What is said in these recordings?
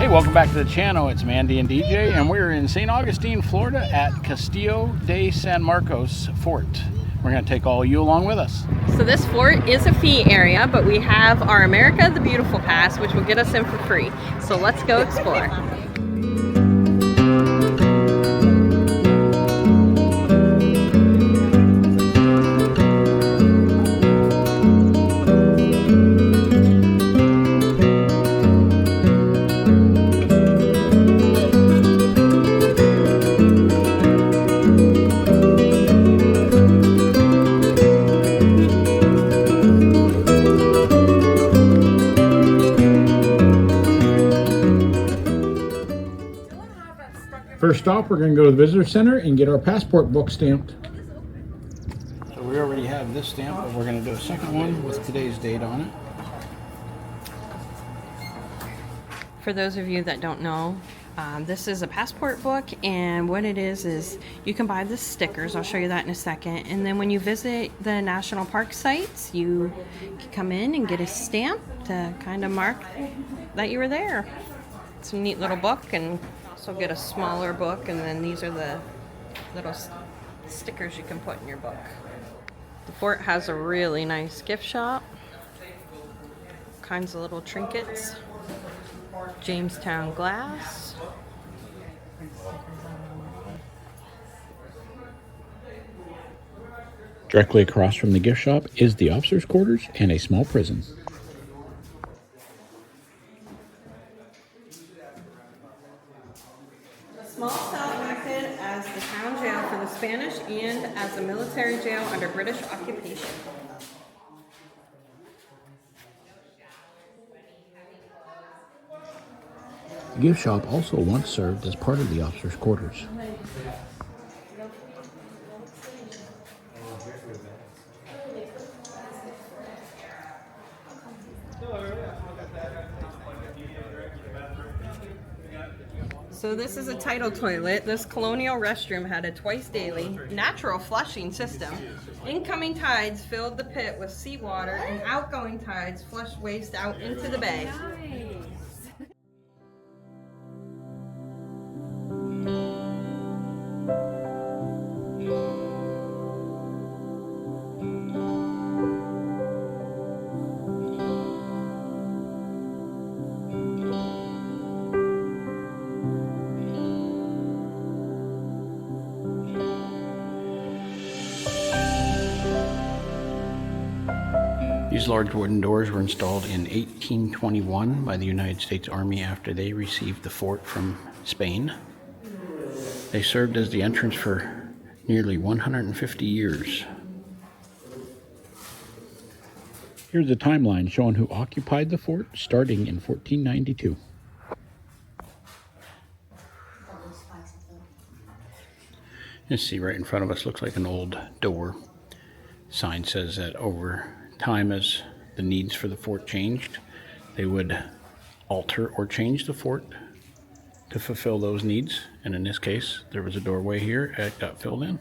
Hey, welcome back to the channel. It's Mandy and DJ, and we're in St. Augustine, Florida at Castillo de San Marcos Fort. We're going to take all you along with us. So this fort is a fee area, but we have our America the Beautiful Pass, which will get us in for free. So let's go explore. First stop, we're going to go to the visitor center and get our passport book stamped. So we already have this stamp, but we're going to do a second one with today's date on it. For those of you that don't know, this is a passport book, and what it is you can buy the stickers. I'll show you that in a second. And then when you visit the national park sites, you can come in and get a stamp to kind of mark that you were there. It's a neat little book, and also get a smaller book, and then these are the little stickers you can put in your book. The fort has a really nice gift shop, kinds of little trinkets, Jamestown glass. Directly across from the gift shop is the officers' quarters and a small prison. Small cell acted as the town jail for the Spanish and as a military jail under British occupation. The gift shop also once served as part of the officers' quarters. So this is a tidal toilet. This colonial restroom had a twice daily natural flushing system. Incoming tides filled the pit with seawater, and outgoing tides flushed waste out into the bay. These large wooden doors were installed in 1821 by the United States Army after they received the fort from Spain. They served as the entrance for nearly 150 years. Here's a timeline showing who occupied the fort starting in 1492. You see right in front of us, looks like an old door. Sign says that over time, as the needs for the fort changed, they would alter or change the fort to fulfill those needs. And in this case, there was a doorway here, it got filled in.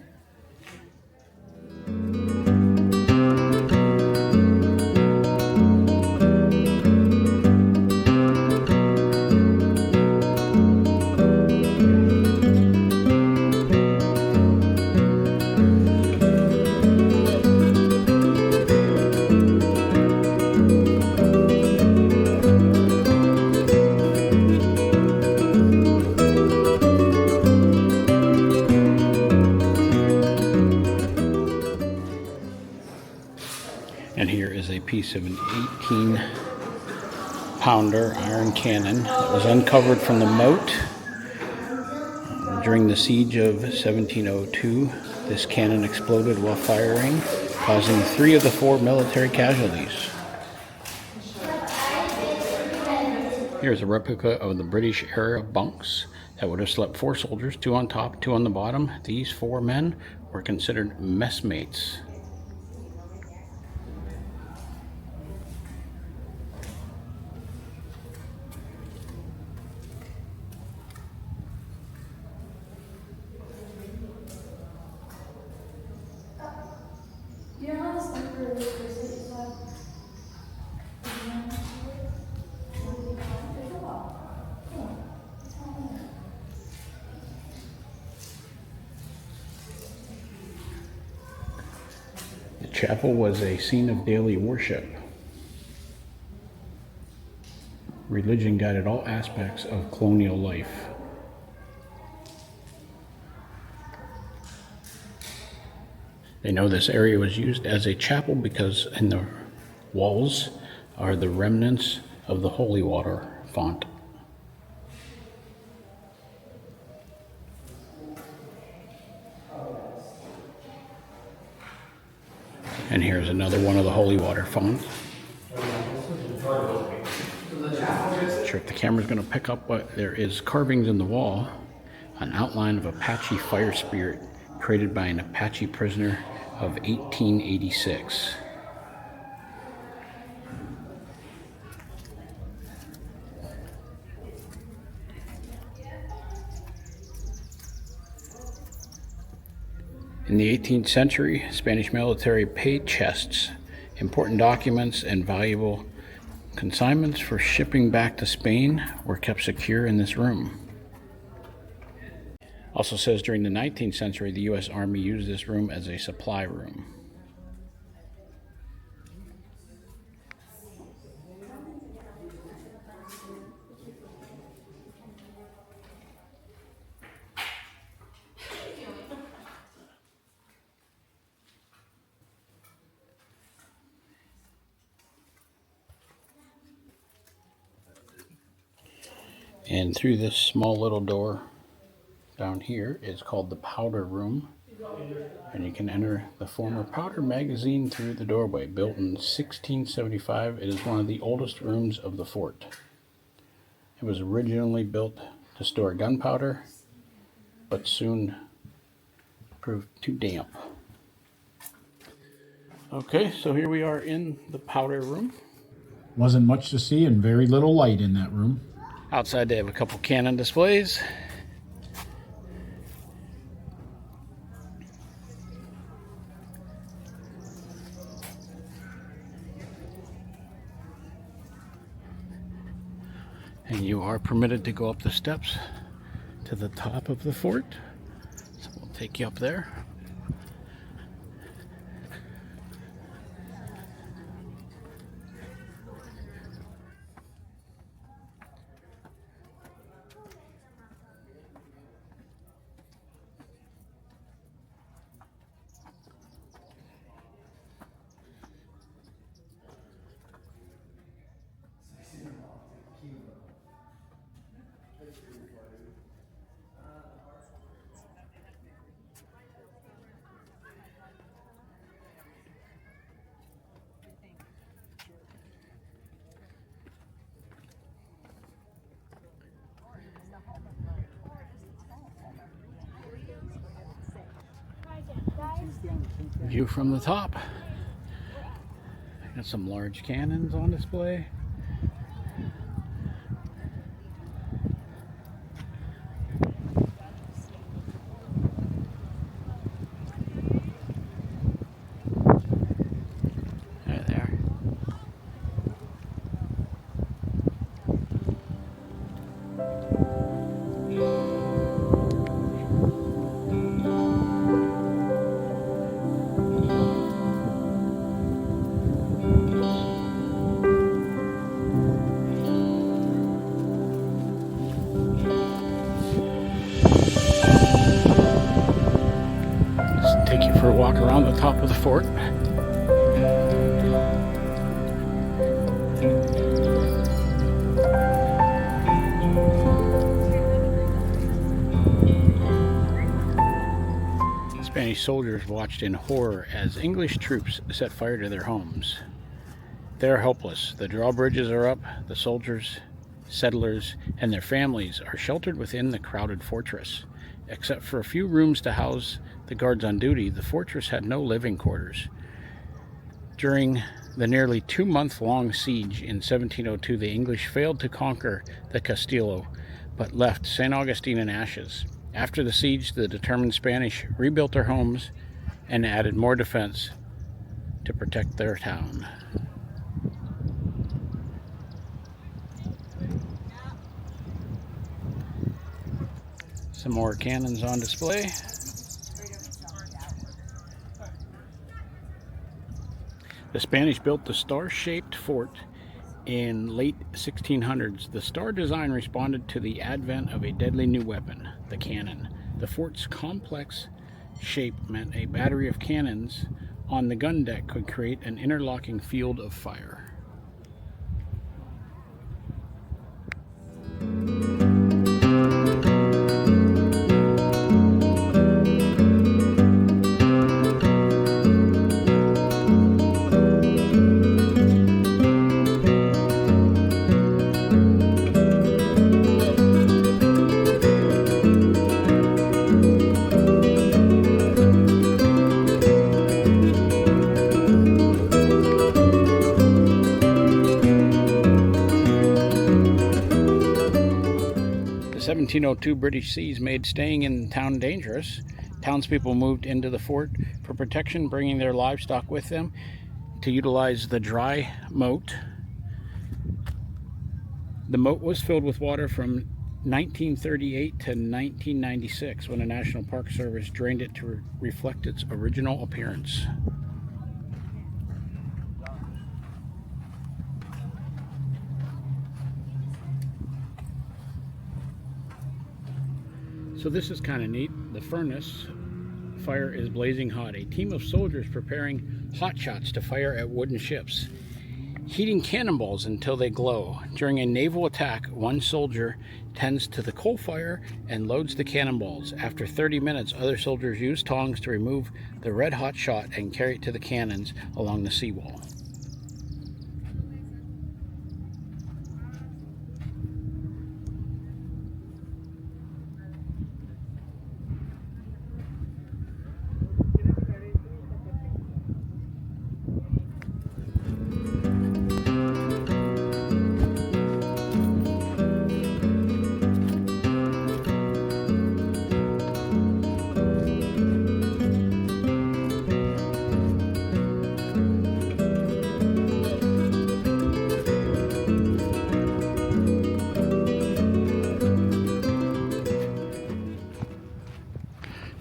And here is a piece of an 18-pounder iron cannon that was uncovered from the moat during the siege of 1702. This cannon exploded while firing, causing 3 of the 4 military casualties. Here's a replica of the British era bunks that would have slept 4 soldiers, 2 on top, 2 on the bottom. These 4 men were considered messmates. chapel was a scene of daily worship. Religion guided all aspects of colonial life. They know this area was used as a chapel because in the walls are the remnants of the holy water font. And here's another one of the holy water fonts. Not sure if the camera's going to pick up, but there is carvings in the wall, an outline of Apache fire spirit created by an Apache prisoner of 1886. In the 18th century, Spanish military paid chests, important documents, and valuable consignments for shipping back to Spain were kept secure in this room. Also says during the 19th century, the U.S. Army used this room as a supply room. And through this small little door down here is called the powder room. And you can enter the former powder magazine through the doorway. Built in 1675, it is one of the oldest rooms of the fort. It was originally built to store gunpowder, but soon proved too damp. Okay, so here we are in the powder room. Wasn't much to see and very little light in that room. Outside they have a couple cannon displays. And you are permitted to go up the steps to the top of the fort. So we'll take you up there. View from the top. Got some large cannons on display. There they are. Take you for a walk around the top of the fort. Spanish soldiers watched in horror as English troops set fire to their homes. They are helpless. The drawbridges are up. The soldiers, settlers, and their families are sheltered within the crowded fortress. Except for a few rooms to house the guards on duty, the fortress had no living quarters. During the nearly 2-month-long siege in 1702, the English failed to conquer the Castillo, but left St. Augustine in ashes. After the siege, the determined Spanish rebuilt their homes and added more defense to protect their town. Some more cannons on display. The Spanish built the star-shaped fort in late 1600s. The star design responded to the advent of a deadly new weapon, the cannon. The fort's complex shape meant a battery of cannons on the gun deck could create an interlocking field of fire. The 1702 British siege made staying in town dangerous. Townspeople moved into the fort for protection, bringing their livestock with them to utilize the dry moat. The moat was filled with water from 1938 to 1996, when the National Park Service drained it to reflect its original appearance. So this is kind of neat. The furnace fire is blazing hot. A team of soldiers preparing hot shots to fire at wooden ships, heating cannonballs until they glow. During a naval attack, one soldier tends to the coal fire and loads the cannonballs. After 30 minutes, other soldiers use tongs to remove the red hot shot and carry it to the cannons along the seawall.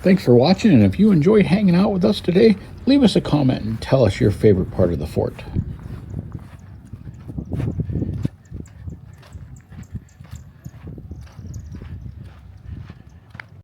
Thanks for watching, and if you enjoyed hanging out with us today, leave us a comment and tell us your favorite part of the fort.